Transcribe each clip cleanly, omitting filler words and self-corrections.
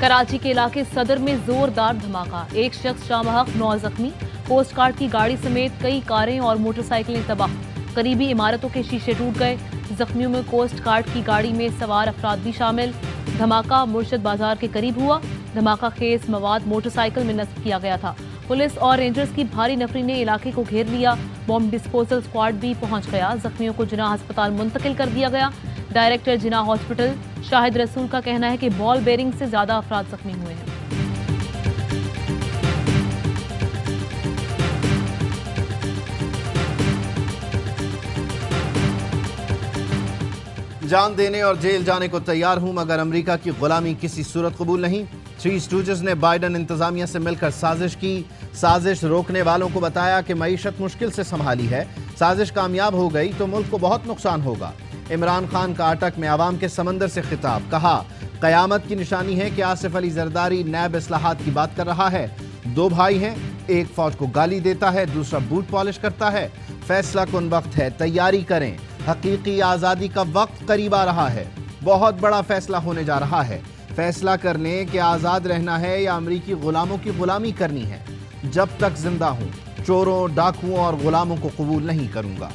कराची के इलाके सदर में जोरदार धमाका, एक शख्स शामहक 9 जख्मी। कोस्ट गार्ड की गाड़ी समेत कई कारें और मोटरसाइकिलें तबाह। करीबी इमारतों के शीशे टूट गए। जख्मियों में कोस्ट गार्ड की गाड़ी में सवार अफराद भी शामिल। धमाका मुर्शद बाजार के करीब हुआ। धमाका खेज मवाद मोटरसाइकिल में नस्ब किया गया था। पुलिस और रेंजर्स की भारी नफरी ने इलाके को घेर लिया। बॉम्ब डिस्पोजल स्क्वाड भी पहुंच गया। जख्मियों को जिना अस्पताल मुंतकिल कर दिया गया। डायरेक्टर जिना हॉस्पिटल शाहिद रसूल का कहना है कि बॉल बेरिंग से ज्यादा अफराद जख्मी हुए हैं। जान देने और जेल जाने को तैयार हूं, मगर अमेरिका की गुलामी किसी सूरत कबूल नहीं। थ्री स्टूजेस ने बाइडन इंतजामिया से मिलकर साजिश की। साजिश रोकने वालों को बताया कि मईशत मुश्किल से संभाली है, साजिश कामयाब हो गई तो मुल्क को बहुत नुकसान होगा। इमरान खान का अटक में आवाम के समंदर से खिताब, कहा कयामत की निशानी है कि आसिफ अली जरदारी नैब इस्लाहात की बात कर रहा है। 2 भाई हैं, एक फौज को गाली देता है, दूसरा बूट पॉलिश करता है। फैसला कुन वक्त है, तैयारी करें। हकीकी आज़ादी का वक्त करीब आ रहा है। बहुत बड़ा फैसला होने जा रहा है। फैसला कर लें कि आज़ाद रहना है या अमरीकी गुलामों की गुलामी करनी है। जब तक जिंदा हूं, चोरों, डाकुओं और गुलामों को कबूल नहीं करूंगा।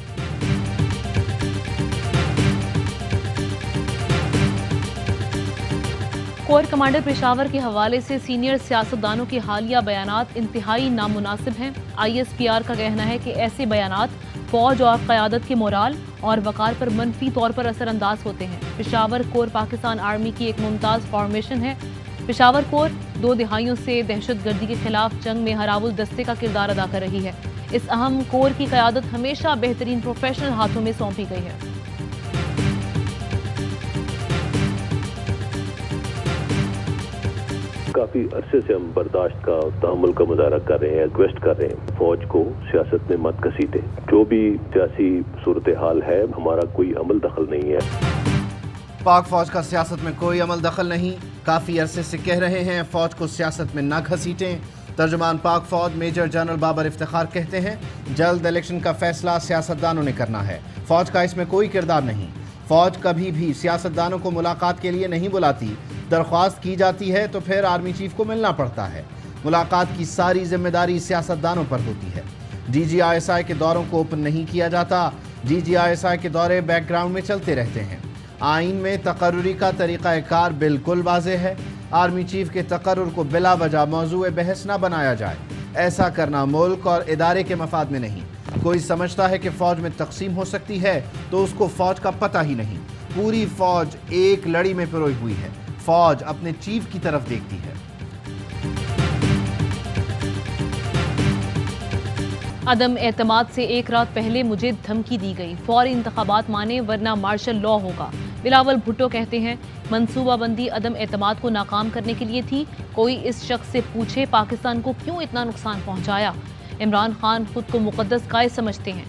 कोर कमांडर पेशावर के हवाले से सीनियर सियासतदानों के हालिया बयानात इंतहाई नामुनासिब हैं। ISPR का कहना है कि ऐसे बयानात फौज और क़यादत के मोराल और वक़ार पर मनफी तौर पर असरअंदाज होते हैं। पेशावर कोर पाकिस्तान आर्मी की एक मुमताज़ फॉर्मेशन है। पेशावर कोर 2 दिहाइयों से दहशतगर्दी के खिलाफ जंग में हरावुल दस्ते का किरदार अदा कर रही है। इस अहम कोर की क़यादत हमेशा बेहतरीन प्रोफेशनल हाथों में सौंपी गई है। काफ़ी अरसे से हम बर्दाश्त का, तहम्मुल का मुजाहरा कर रहे हैं, रिक्वेस्ट कर रहे हैं फौज को सियासत में मत घसीटे। जो भी सियासी सूरत हाल है, हमारा कोई अमल दखल नहीं है। पाक फौज का सियासत में कोई अमल दखल नहीं। काफ़ी अरसे से कह रहे हैं फौज को सियासत में ना घसीटें। तर्जुमान पाक फौज मेजर जनरल बाबर इफ्तिखार कहते हैं जल्द इलेक्शन का फैसला सियासतदानों ने करना है, फौज का इसमें कोई किरदार नहीं। फौज कभी भी सियासतदानों को मुलाकात के लिए नहीं बुलाती। दरख्वास्त की जाती है तो फिर आर्मी चीफ को मिलना पड़ता है। मुलाकात की सारी जिम्मेदारी सियासतदानों पर होती है। DGISI के दौरों को ओपन नहीं किया जाता। DGISI के दौरे बैकग्राउंड में चलते रहते हैं। आइन में तकर्रुरी का तरीक़ाकार बिल्कुल वाज़ेह है। आर्मी चीफ के तकर्रुर को बिला वजह मौज़ूए बहस न बनाया जाए। ऐसा करना मुल्क और इदारे के मफाद में नहीं। कोई समझता है कि फ़ौज में तकसीम हो सकती है तो उसको फ़ौज का पता ही नहीं। पूरी फ़ौज एक लड़ी में पिरोई हुई है। फ़ौज अपने चीफ की तरफ देखती है। अदम एतमाद से एक रात पहले मुझे धमकी दी गई, फौरी इंतखाबात माने वरना मार्शल लॉ होगा। बिलावल भुट्टो कहते हैं मंसूबाबंदी अदम एतमाद को नाकाम करने के लिए थी। कोई इस शख्स से पूछे पाकिस्तान को क्यों इतना नुकसान पहुंचाया। इमरान खान खुद को मुकद्दस काय समझते हैं।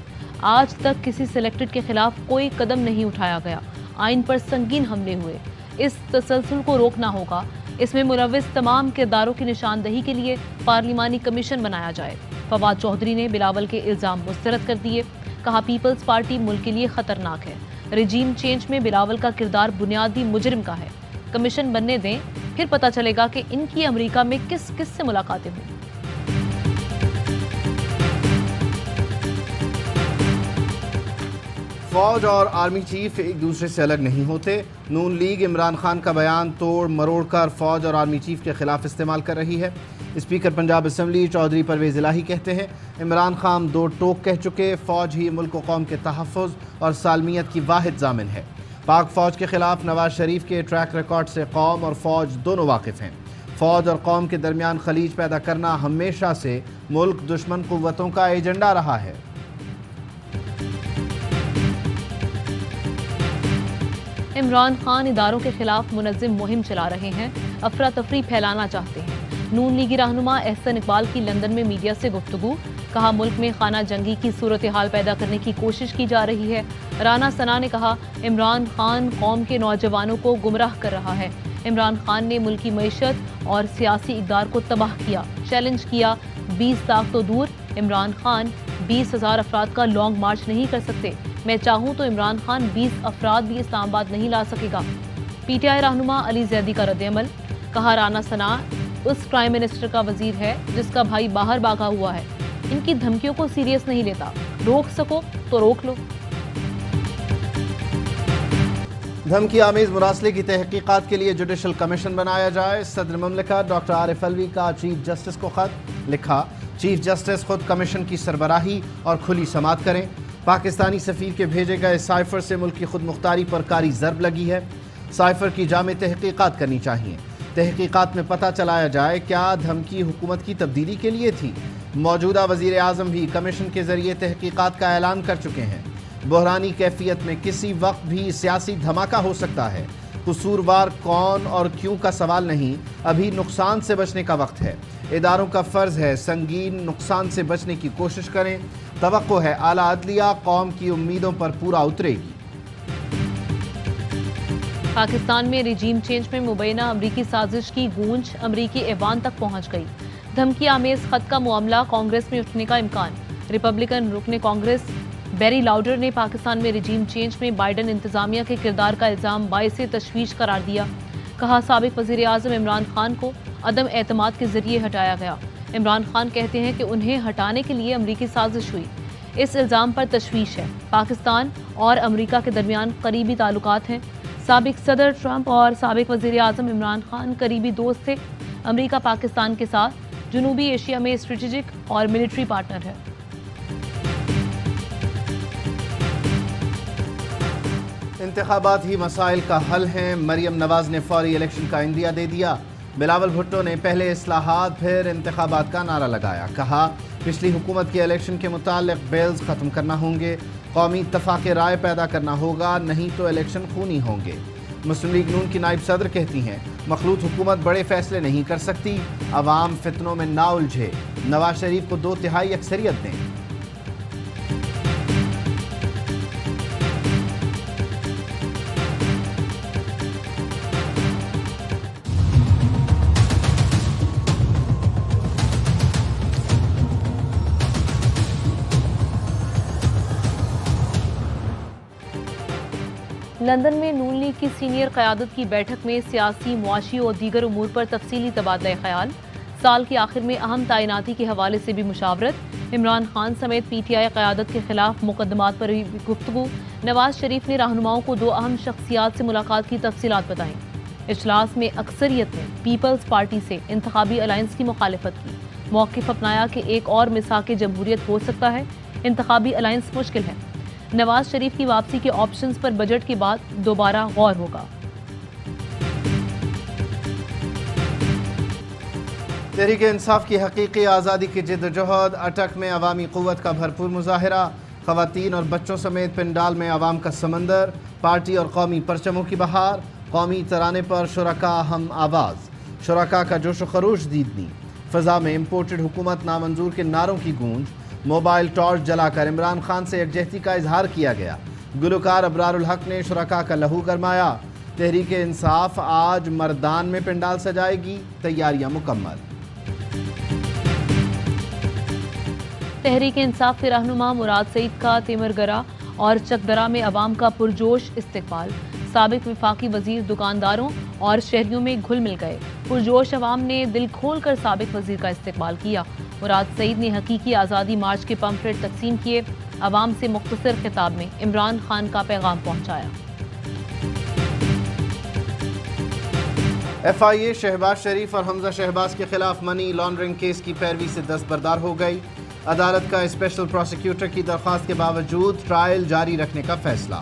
आज तक किसी सिलेक्टेड के खिलाफ कोई कदम नहीं उठाया गया। आइन पर संगीन हमले हुए। इस तसलसल को रोकना होगा। इसमें मुलव्विस तमाम किरदारों की निशानदही के लिए पार्लिमानी कमीशन बनाया जाए। फवाद चौधरी ने बिलावल के इल्ज़ाम मुस्तरद कर दिए। कहा पीपल्स पार्टी मुल्क के लिए खतरनाक है। रिजीम चेंज में बिलावल का किरदार बुनियादी मुजरिम का है। कमीशन बनने दें, फिर पता चलेगा कि इनकी अमेरिका में किस किस से मुलाकातें हुई। फौज और आर्मी चीफ एक दूसरे से अलग नहीं होते। नून लीग इमरान खान का बयान तोड़ मरोड़ कर फौज और आर्मी चीफ के खिलाफ इस्तेमाल कर रही है। स्पीकर पंजाब असम्बली चौधरी परवेज़ इलाही कहते हैं इमरान खान 2 टोक कह चुके, फौज ही मुल्क व कौम के तहफ़्फ़ुज़ और सालमियत की वाहिद ज़ामिन है। पाक फौज के खिलाफ नवाज शरीफ के ट्रैक रिकॉर्ड से कौम और फौज दोनों वाकिफ़ हैं। फौज और कौम के दरमियान खलीज पैदा करना हमेशा से मुल्क दुश्मन क़ुव्वतों का एजेंडा रहा है। इमरान खान इदारों के खिलाफ मुनज़्ज़म मुहिम चला रहे हैं, अफरा तफरी फैलाना चाहते हैं। नून लीगी रहनुमा एहसन इकबाल की लंदन में मीडिया से गुफ्तगू। कहा मुल्क में खाना जंगी की सूरत हाल पैदा करने की कोशिश की जा रही है। राना सना ने कहा इमरान खान कौम के नौजवानों को गुमराह कर रहा है। इमरान खान ने मुल्की मईशत और सियासी इक़दार को तबाह किया। चैलेंज किया 20 लाख तो दूर, इमरान खान 20,000 अफराद का लॉन्ग मार्च नहीं कर सकते। मैं चाहूँ तो इमरान खान 20 अफराद भी इस्लामाबाद नहीं ला सकेगा। PTI रहनुमा अली जैदी का रद्द-ए-अमल। کہا رانا ثنا اس پرائم منسٹر کا وزیر ہے جس کا بھائی باہر بھاگا ہوا ہے، ان کی دھمکیوں کو سیریس نہیں لیتا، روک سکو تو روک لو۔ دھمکی آمیز مراسلے کی تحقیقات کے لیے جوڈیشل کمیشن بنایا جائے۔ صدر مملکت ڈاکٹر عارف علوی کا چیف جسٹس کو خط، لکھا چیف جسٹس خود کمیشن کی سربراہی اور کھلی سماعت کریں۔ پاکستانی سفیر کے بھیجے گئے سائفر سے ملک کی خود مختاری پر کاری ضرب لگی ہے، سائفر کی جامع تحقیقات کرنی چاہیے، تحقیقات میں پتہ چلایا جائے کیا دھمکی حکومت کی تبدیلی کے لیے تھی۔ موجودہ وزیر اعظم بھی کمیشن کے ذریعے تحقیقات کا اعلان کر چکے ہیں۔ بحرانی کیفیت میں کسی وقت بھی سیاسی دھماکہ ہو سکتا ہے، قصوروار کون اور کیوں کا سوال نہیں، ابھی نقصان سے بچنے کا وقت ہے۔ اداروں کا فرض ہے سنگین نقصان سے بچنے کی کوشش کریں، توقع ہے اعلیٰ عدلیہ قوم کی امیدوں پر پورا اترے گی۔ پاکستان میں رجیم چینج میں مبینہ امریکی سازش کی گونج امریکی ایوان تک پہنچ گئی۔ دھمکی آمیز خط کا معاملہ کانگریس میں اٹھنے کا امکان۔ ریپبلکن رکن کانگریس بیری لاؤڈر نے پاکستان میں رجیم چینج میں بائیڈن انتظامیہ کے کردار کا الزام باعث تشویش قرار دیا۔ کہا سابق وزیر اعظم عمران خان کو عدم اعتماد کے ذریعے ہٹایا گیا۔ عمران خان کہتے ہیں کہ انہیں ہٹانے کے لیے امریکی سازش ہوئی۔ اس الزام پر تشویش ہے۔ پاکستان اور امریکہ کے درمیان قریبی تعلقات ہیں۔ سابق صدر ٹرمپ اور سابق وزیر اعظم عمران خان قریبی دوست تھے۔ امریکہ پاکستان کے ساتھ جنوبی ایشیا میں اسٹریٹجک اور ملٹری پارٹنر ہے۔ انتخابات ہی مسائل کا حل ہیں، مریم نواز نے فوری الیکشن کا عندیہ دے دیا۔ بلاول بھٹو نے پہلے اصلاحات پھر انتخابات کا نعرہ لگایا، کہا پچھلی حکومت کے الیکشن کے متعلق بیلز ختم کرنا ہوں گے، قومی اتفاق رائے پیدا کرنا ہوگا، نہیں تو الیکشن خونی ہوں گے۔ مسلم لیگ نون کی نائب صدر کہتی ہیں مخلوط حکومت بڑے فیصلے نہیں کر سکتی، عوام فتنوں میں نہ الجھے، نواز شریف کو 2/3 اکثریت دیں۔ لندن میں نون لیگ کی سینئر قیادت کی بیٹھک میں سیاسی، معاشی اور دیگر امور پر تفصیلی تبادلہ خیال۔ سال کے آخر میں اہم تعیناتی کے حوالے سے بھی مشاورت۔ عمران خان سمیت پی ٹی آئی قیادت کے خلاف مقدمات پر بھی گفتگو۔ نواز شریف نے رہنماؤں کو 2 اہم شخصیات سے ملاقات کی تفصیلات بتائیں۔ اجلاس میں اکثریت نے پیپلز پارٹی سے انتخابی الائنس کی مخالفت کی، موقف اپنایا کہ ایک اور مساق جمہوریت ہو سکتا ہے، انتخابی الائنس مشکل ہے۔ نواز شریف کی واپسی کے آپشنز پر بجٹ کے بعد دوبارہ غور ہوگا۔ تحریک انصاف کی حقیقی آزادی کی جدوجہد، اٹک میں عوامی قوت کا بھرپور مظاہرہ، خواتین اور بچوں سمیت پنڈال میں عوام کا سمندر، پارٹی اور قومی پرچموں کی بہار، قومی ترانے پر شرکا ہم آواز، شرکا کا جوش و خروش دیدنی، فضا میں امپورٹڈ حکومت نامنظور کے نعروں کی گونج، موبائل ٹارچ جلا کر عمران خان سے یکجہتی کا اظہار کیا گیا، گلوکار ابرار الحق نے شرکا کا لہو گرمایا۔ تحریک انصاف آج مردان میں پنڈال سجائے گی، تیاریاں مکمل۔ تحریک انصاف کے رہنما مراد سعید کا تیمرگرہ اور چکدرہ میں عوام کا پرجوش استقبال، سابق وفاقی وزیر دکانداروں اور شہریوں میں گھل مل گئے، پرجوش عوام نے دل کھول کر سابق وزیر کا استقبال کیا۔ مراد سعید نے حقیقی آزادی مارچ کے پمفلٹ تقسیم کیے، عوام سے مختصر خطاب میں عمران خان کا پیغام پہنچایا۔ ایف آئی اے شہباز شریف اور حمزہ شہباز کے خلاف منی لانڈرنگ کیس کی پیروی سے دستبردار ہو گئی۔ عدالت کا اسپیشل پروسیکیوٹر کی درخواست کے باوجود ٹرائل جاری رکھنے کا فیصلہ۔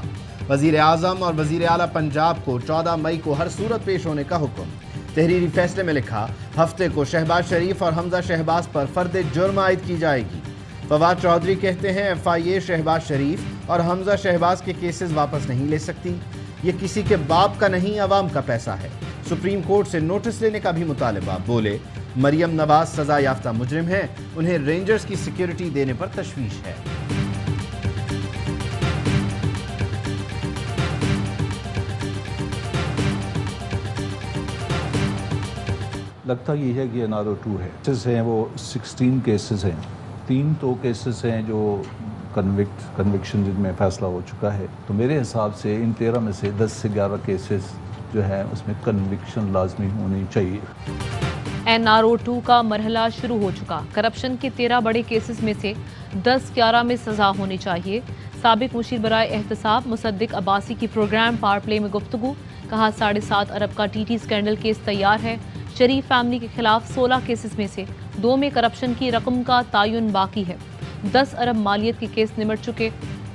وزیر اعظم اور وزیر اعلیٰ پنجاب کو 14 مئی کو ہر صورت پیش ہونے کا حکم۔ تحریری فیصلے میں لکھا ہفتے کو شہباز شریف اور حمزہ شہباز پر فرد جرم عائد کی جائے گی۔ فواد چودھری کہتے ہیں ایف آئی اے شہباز شریف اور حمزہ شہباز کے کیسز واپس نہیں لے سکتی، یہ کسی کے باپ کا نہیں، عوام کا پیسہ ہے۔ سپریم کورٹ سے نوٹس لینے کا بھی مطالبہ، بولے مریم نواز سزا یافتہ مجرم ہیں، انہیں رینجرز کی سیکیورٹی دینے پر تشویش ہے۔ لگتا یہ ہے کہ انادر 2 ہے، کیسز ہیں وہ 16 کیسز ہیں، 3 تو کیسز ہیں جو کنوکشن جن میں فیصلہ ہو چکا ہے، تو میرے حساب سے ان 13 میں سے 10 سے 11 کیسز जो है उसमें कन्विक्शन लाजमी होनी चाहिए। NRO2 का मरहला शुरू हो चुका। करप्शन के 13 बड़े केसेस में से 10-11 में सजा होनी चाहिए। साबिक मुशीर बराए एहतसाब मुसद्दिक अब्बासी की प्रोग्राम पावर प्ले में गुफ्तगू। कहा 7.5 अरब का TT स्कैंडल केस तैयार है। शरीफ फैमिली के खिलाफ 16 केसेस में से 2 में करप्शन की रकम का तयन बाकी है। 10 अरब मालियत के केस निमट चुके,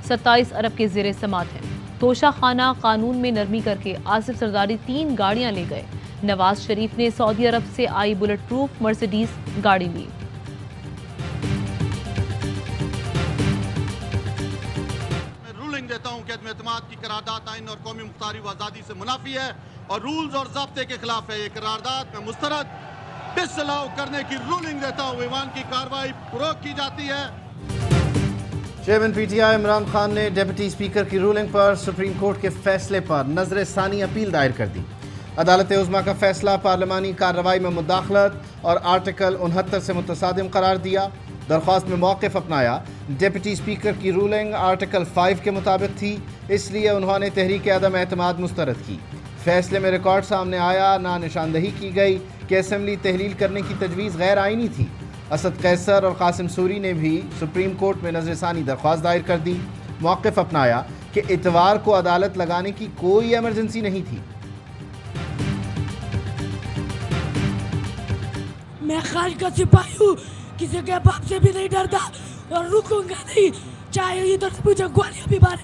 27 अरब के ज़ेरे समात हैं। तोशा खाना कानून में नरमी करके आसिफ सरदारी 3 गाड़ियां ले गए। नवाज शरीफ ने सऊदी अरब से आई बुलेट प्रूफ मर्सिडीज गाड़ी ली। मैं रूलिंग देता हूं कि अदम एतमाद की करारदाद आइन और कौमी मुख्तारी व आज़ादी से मुनाफी है और रूल्स और ज़ाब्ते के खिलाफ है। ये करारदाद में मुस्तरद डिसअलाउ करने की रूलिंग देता हूं। ईवान की कार्रवाई रोक की जाती है। चेयरमैन PTI इमरान खान ने डिप्टी स्पीकर की रूलिंग पर सुप्रीम कोर्ट के फैसले पर नजर सानी अपील दायर कर दी। अदालत उज़्मा का फैसला पार्लिमानी कार्रवाई में मुदाखलत और आर्टिकल 69 से मुतसादिम करार दिया। दरख्वास्त में मौक़िफ़ अपनाया। डिप्टी स्पीकर की रूलिंग आर्टिकल 5 के मुताबिक थी, इसलिए उन्होंने तहरीक अदम एतमाद मुस्तरद की। फैसले में रिकॉर्ड सामने आया, ना निशानदही की गई कि असम्बली तहलील करने की तजवीज़ गैर आइनी थी। असद कैसर और कासिम सूरी ने भी सुप्रीम कोर्ट में नजरसानी दरख्वास्त दायर कर दी। मौक़िफ़ अपनाया कि इतवार को अदालत लगाने की कोई एमरजेंसी नहीं थी। मैं खान का सिपाही हूँ, किसी के बाप से भी नहीं डरता और रुकूंगा नहीं, चाहे इधर से मुझे गोलियां भी मारे।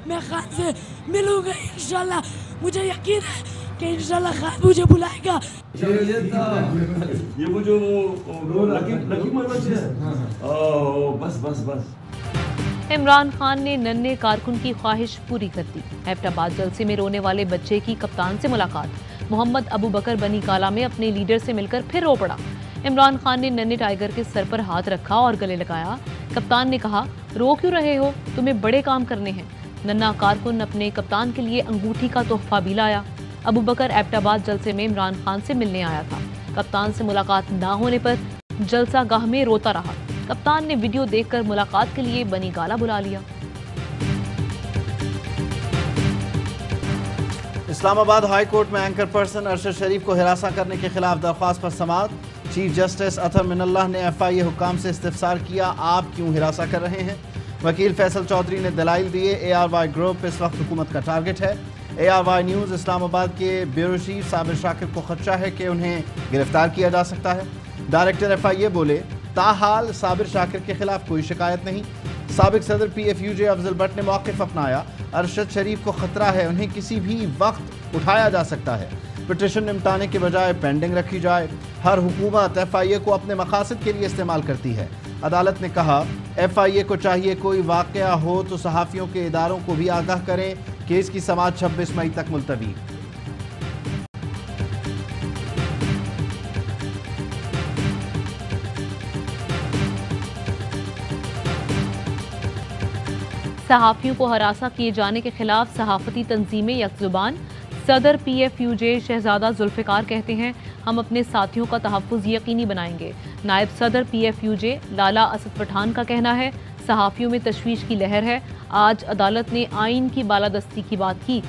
मैं खान से मिलूंगा इंशाल्लाह। मुझे यकीन है कि इंशाल्लाह खान मुझे बुलाएगा। ये वो जो लकी मरवत है। बस इमरान खान ने नन्हे कारकुन की ख्वाहिश पूरी कर दी। एबटाबाद जलसे में रोने वाले बच्चे की कप्तान से मुलाकात। मोहम्मद अबू बकर बनी काला में अपने लीडर से मिलकर फिर रो पड़ा। इमरान खान ने नन्हे टाइगर के सर पर हाथ रखा और गले लगाया। कप्तान ने कहा, रो क्यों रहे हो, तुम्हें बड़े काम करने हैं। नन्हा कारकुन अपने कप्तान के लिए अंगूठी का तोहफा भी लाया। अबू बकर एबटाबाद जलसे में इमरान खान से मिलने आया था। कप्तान से मुलाकात ना होने पर जलसा गाह में रोता रहा। कप्तान ने वीडियो देखकर मुलाकात के लिए बनी काला बुला लिया। इस्लामाबाद हाई कोर्ट में एंकर पर्सन अरशद शरीफ को हिरासा करने के खिलाफ दरख्वास्त पर समाअत। चीफ जस्टिस अतर मिनल्लाह ने FIA हुक्काम से इस्तिफसार किया, आप क्यों हिरासा कर रहे हैं। वकील फैसल चौधरी ने दलाइल दिए। ARY ग्रुप इस वक्त हुकूमत का टारगेट है। ARY न्यूज़ इस्लामाबाद के ब्यूरो चीफ साबिर शाकिर को खदशा है कि उन्हें गिरफ्तार किया जा सकता है। डायरेक्टर FIA बोले, ताहाल साबिर शाकिर के खिलाफ कोई शिकायत नहीं। साबिक सदर PFUJ अफजल भट्ट ने मौक़िफ़ अपनाया। अरशद शरीफ को खतरा है, उन्हें किसी भी वक्त उठाया जा सकता है। पिटिशन निपटाने के बजाय पेंडिंग रखी जाए। हर हुकूमत FIA को अपने मकासद के लिए इस्तेमाल करती है। अदालत ने कहा, FIA को चाहिए कोई वाक़या हो तो सहाफ़ियों के इदारों को भी आगाह करें। केस की समाअत 26 मई तक मुलतवी। सहाफ़ियों को हरासा किए जाने के खिलाफ सहाफ़ती तंजीमें यकजुबान। सदर PFUJ शहजादा जुल्फ़िकार कहते हैं, हम अपने साथियों का तहफ़्फ़ुज़ यकीनी बनाएंगे। नायब सदर PFUJ लाला असद पठान का कहना है, सहाफ़ियों में तशवीश की लहर है। आज अदालत ने आइन की बालादस्ती की बात की।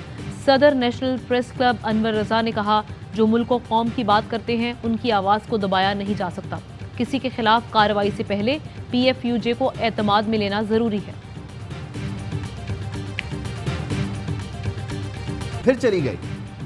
सदर नेशनल प्रेस क्लब अनवर रज़ा ने कहा, जो मुल्क व कौम की बात करते हैं उनकी आवाज़ को दबाया नहीं जा सकता। किसी के खिलाफ कार्रवाई से पहले PFUJ को एतमाद में लेना ज़रूरी है। फिर चली गई।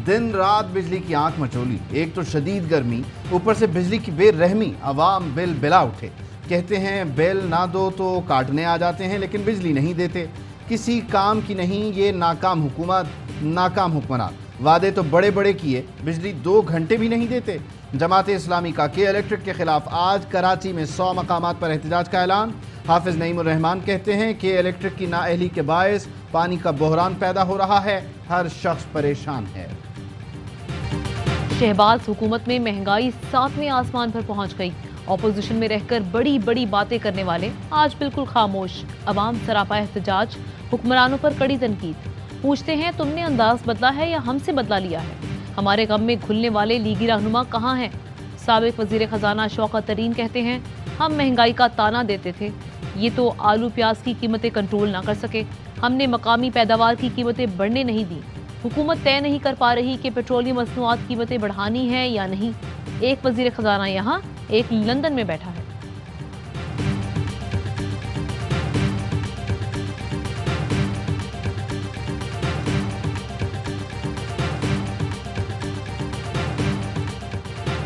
दिन रात बिजली की आंख मचोली। एक तो शदीद गर्मी, ऊपर से बिजली की बेरहमी। अवाम बिल बिला उठे। कहते हैं बिल ना दो तो काटने आ जाते हैं, लेकिन बिजली नहीं देते। किसी काम की नहीं ये नाकाम हुकूमत, नाकाम हुक्मरान। वादे तो बड़े बड़े किए, बिजली 2 घंटे भी नहीं देते। जमात इस्लामी का के इलेक्ट्रिक के खिलाफ आज कराची में 100 मकामात पर एहतजाज का ऐलान। हाफिज नईमुर रहमान कहते हैं कि इलेक्ट्रिक की नाअहली के बायस पानी का बहरान पैदा हो रहा है, हर शख्स परेशान है। शहबाज हुकूमत में महंगाई 7वें आसमान पर पहुंच गई। ऑपोजिशन में रहकर बड़ी बड़ी बातें करने वाले आज बिल्कुल खामोश। अवाम सरापा एहतजाज, हुक्मरानों पर कड़ी तनकीद। पूछते हैं, तुमने अंदाज बदला है या हमसे बदला लिया है। हमारे गम में घुलने वाले लीगी रहनुमा कहाँ हैं। साबिक वजीर खजाना शौकत तरीन कहते हैं, हम महंगाई का ताना देते थे, ये तो आलू प्याज की कीमतें कंट्रोल ना कर सके। हमने मकामी पैदावार की कीमतें बढ़ने नहीं दी। हुकूमत तय नहीं कर पा रही कि पेट्रोलियम मसनूआत कीमतें बढ़ानी है या नहीं। एक वजीर खजाना यहाँ, एक लंदन में बैठा है।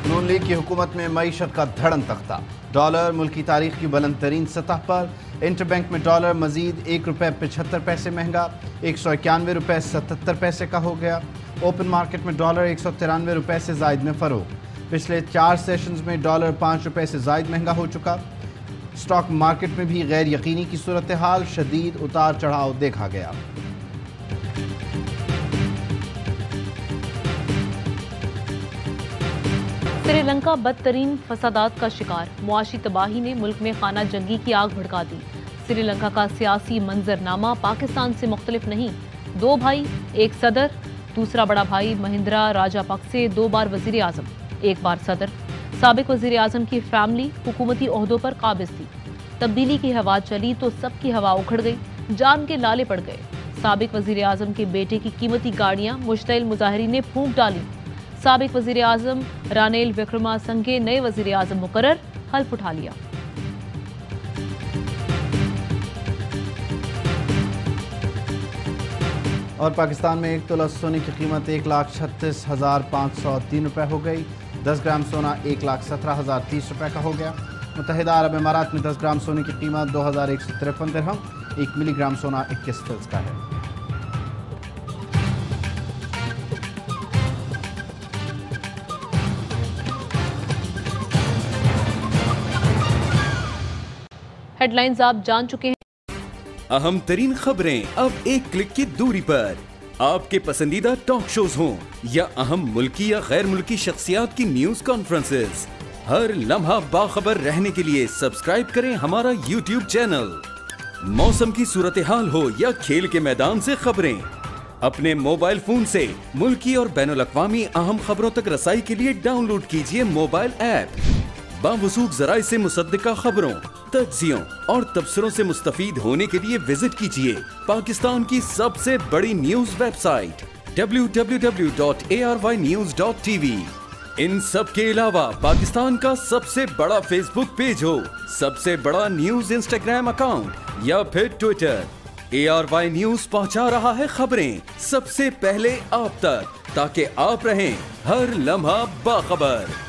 नून लीग की हुकूमत में मईशत का धड़न तख्ता। डॉलर मुल्क की तारीख की बुलंद तरीन सतह पर। इंटरबैंक में डॉलर मजीद 1 रुपये 75 पैसे महंगा, 191 रुपये 77 पैसे का हो गया। ओपन मार्केट में डॉलर 193 रुपये से जायद में फ़रोग। पिछले 4 सेशंस में डॉलर 5 रुपये से जायद महंगा हो चुका। स्टॉक मार्केट में भी गैर यकीनी की सूरत हाल, शदीद उतार चढ़ाव देखा गया। श्रीलंका बदतरीन फसादात का शिकार। मुआशी तबाही ने मुल्क में खाना जंगी की आग भड़का दी। श्रीलंका का सियासी मंजरनामा पाकिस्तान से मुख्तलिफ नहीं। 2 भाई, एक सदर। दूसरा बड़ा भाई महिंद्रा राजापक्से 2 बार वजीर आजम, 1 बार सदर। साबिक वजीर आजम की फैमिली हुकूमती ओहदों पर काबिज थी। तब्दीली की हवा चली तो सबकी हवा उखड़ गई, जान के लाले पड़ गए। साबिक वजीर आजम के बेटे की कीमती गाड़ियां मुश्तइल मुजाहिरीन ने फूंक डाली। साबिक वजीर आजम रानिल विक्रमासिंघे नए वजीर आजम मुकर्रर, हल्फ उठा लिया। और पाकिस्तान में 1 तोला सोने की कीमत 1,36,503 रुपये हो गई। 10 ग्राम सोना 1,17,030 रुपये का हो गया। मुत्तहिदा अरब अमारात में 10 ग्राम सोने की कीमत 2,153 दिरहम, 1 मिलीग्राम सोना 21 फिल्स का है। हेडलाइंस आप जान चुके हैं। अहम तरीन खबरें अब एक क्लिक की दूरी पर। आपके पसंदीदा टॉक शोज हों या अहम मुल्की या गैर मुल्की शख्सियात की न्यूज कॉन्फ्रेंसेस, हर लम्हा बाखबर रहने के लिए सब्सक्राइब करें हमारा YouTube चैनल। मौसम की सूरत हाल हो या खेल के मैदान से खबरें, अपने मोबाइल फोन से मुल्की और बैनुल अक़वामी अहम खबरों तक रसाई के लिए डाउनलोड कीजिए मोबाइल ऐप। बावसूख ज़राए से मुसद्दिका खबरों, तज्ज़ियों और तबसरों से मुस्तफीद होने के लिए विजिट कीजिए पाकिस्तान की सबसे बड़ी न्यूज वेबसाइट www.arYnews.tv। इन सब के अलावा पाकिस्तान का सबसे बड़ा फेसबुक पेज हो, सबसे बड़ा न्यूज इंस्टाग्राम अकाउंट या फिर ट्विटर, ARY न्यूज पहुंचा रहा है खबरें सबसे पहले आप तक, ताकि आप रहें हर लम्हा बाखबर।